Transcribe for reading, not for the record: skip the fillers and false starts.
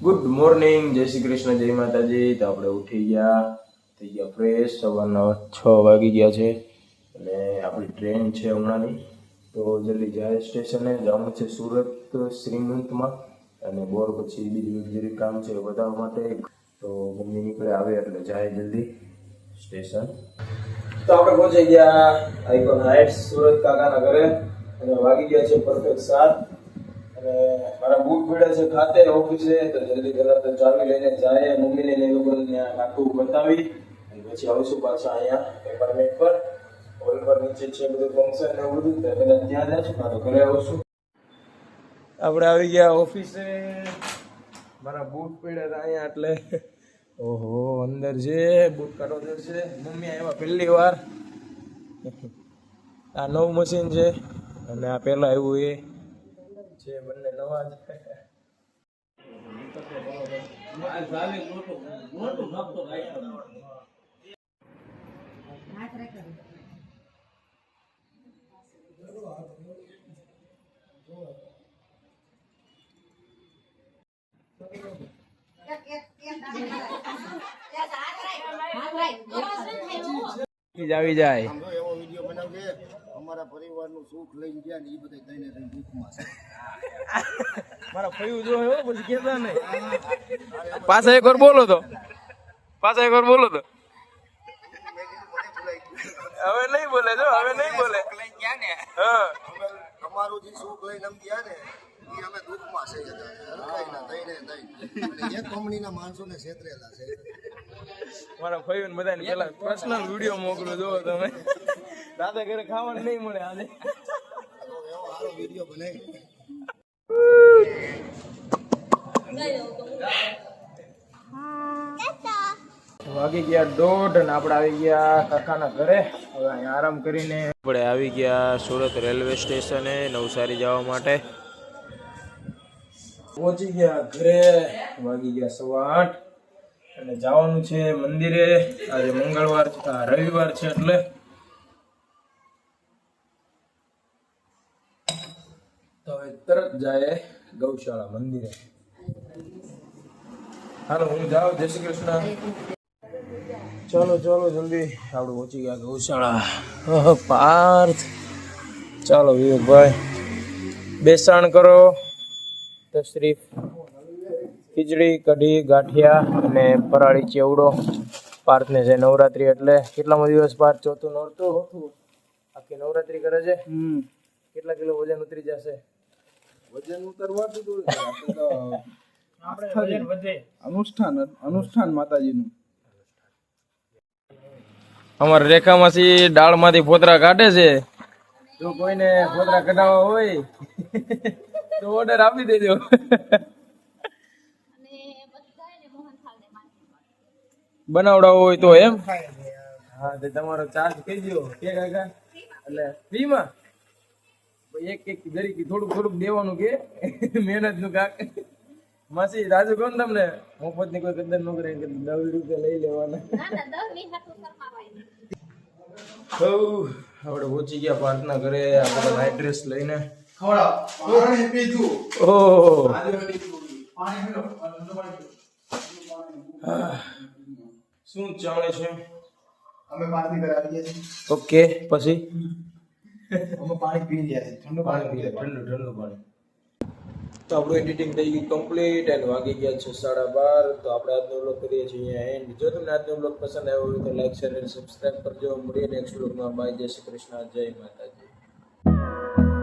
Good morning, જય શ્રી કૃષ્ણ, જય માતાજી. તો આપણે ઉઠી ગયા, થઈ ગયા ફ્રેશ. સવારના 6 વાગી ગયા છે અને આપણી ટ્રેન છે હમણાંની. તો જલ્દી જાય સ્ટેશને જવાનું છે સુરત શ્રીમંતમાં, અને બોર પછી બીજું એક કામ છે બતાવવા માટે. તો મમ્મી નીકળે આવે એટલે જાય જલ્દી સ્ટેશન. તો આપણે પહોંચી ગયા આઈકોન હાઇટ્સ સુરત કાકાના ઘરે, અને વાગી ગયા છે પરફેક્ટ 7. અને મારા બૂટ પડ્યા છે ખાતે ઓફિસે, તો જલ્દી પહેલા તો ચાવી લઈને જાય મમ્મીને એ લોકોને ત્યાં આખું બતાવી, અને પછી આવીશું પાછા અહીંયા એપાર્ટમેન્ટ પર. હોલ પર નીચે છે બધું ફંક્શન ને એવું બધું, તો પહેલા ત્યાં જઈશું, ના તો ઘરે આવીશું. આપણે આવી ગયા ઓફિસે. મારા બૂટ પડ્યા હતા અહીંયા એટલે ઓહો અંદર છે બૂટ કાઢો છે. મમ્મી આવ્યા પહેલી વાર. આ નવું મશીન છે અને આ પહેલા આવ્યું એ છે, બંને નવા જ. આવી જાય એવો વિડીયો બનાવજે અમારા પરિવારનું સુખ લઈને ગયા ને એ બધા દઈને દઈને દુઃખમાં છે. મારા ફયું જો હો પછી કેતા નહીં. પાછા એક વાર બોલો તો, પાછા એક વાર બોલો તો. હવે નહીં બોલે, જો હવે નહીં બોલે. હા, અમારું જે સુખ લઈને અમે ગયા ને એ અમે દુઃખમાં છે. હલકાઈના દઈને દઈને એક કંપનીના માણસોને છેતરેલા છે. મારા ફયું બધાને પેલા પર્સનલ વિડીયો મોકલો, જો તમે. રાતે ઘરે ખાવાનું નહીં મળે આજે. એવો સારો વિડીયો બનાવી. વાગી ગયા 1:30 અને આપણે આવી ગયા કાકાના ઘરે. હવે અહીંયા આરામ કરીને આપણે આવી ગયા સુરત રેલવે સ્ટેશને નવસારી જવા માટે. પહોંચી ગયા ઘરે, વાગી ગયા 8:15 અને જવાનું છે મંદિરે. આજે મંગળવાર છે, રવિવાર છે એટલે. તો હવે તરત જાય ગૌશાળા મંદિરે. હાલો હું જાઉં. જય શ્રી કૃષ્ણ. ચાલો ચાલો જલ્દી, આપણે પહોંચી ગયા ગૌશાળા. પાર્થ, ચાલો વિવેકભાઈ બેસાણ કરો. તશરીફ, ખીચડી કઢી ગાંઠિયા અને ફરાળી ચેવડો. પાર્થને છે નવરાત્રી એટલે. કેટલામો દિવસ પાર્થ? ચોથું નોરતું. આખી નવરાત્રી કરે છે. કેટલા કિલો વજન ઉતરી જશે? વજન ઉતરવાથી તો આપણે વજન વધે. અનુષ્ઠાન માતાજીનું. અમારા રેખામાંથી દાળમાંથી ફોતરા કાઢે છે. જો કોઈને ફોતરા કઢાવવા હોય તો ઓર્ડર આપી દેજો. બનાવડાવો હોય તો એમ. હા, તો તમારો ચાર્જ કહી દો કે કાકા, એટલે ફ્રીમાં એક એક ગરીકી થોડુંક થોડુંક દેવાનું કે મહેનત નું કાક. માસી રાજુ કોણ તમને મફત ની કોઈ કદર ન કરે, 9 રૂપિયા લઈ લેવાના. આપણે પહોંચી ગયા પાર્થના ઘરે. આપણે નાઇટ ડ્રેસ લઈને શું ચાલે છે? અમે પાણી ઘરે આવી ગયા છીએ. ઓકે, પછી અમે પાણી પી રહ્યા છીએ. ઠંડુ પાણી પી રહ્યા. ઠંડુ પાણી. તો આપણું એડિટિંગ થઈ ગયું કમ્પ્લીટ અને વાગી ગયા છે 12:30. તો આપણે આજનો વ્લોગ કરીએ છીએ અહીંયા એન્ડ. જો તમને આજનો વ્લોગ પસંદ આવ્યો હોય તો લાઈક શેર અને સબસ્ક્રાઈબ કરજો. મળીએ નેક્સ્ટ વ્લોગમાં. બાય, જય શ્રી કૃષ્ણ, જય માતાજી.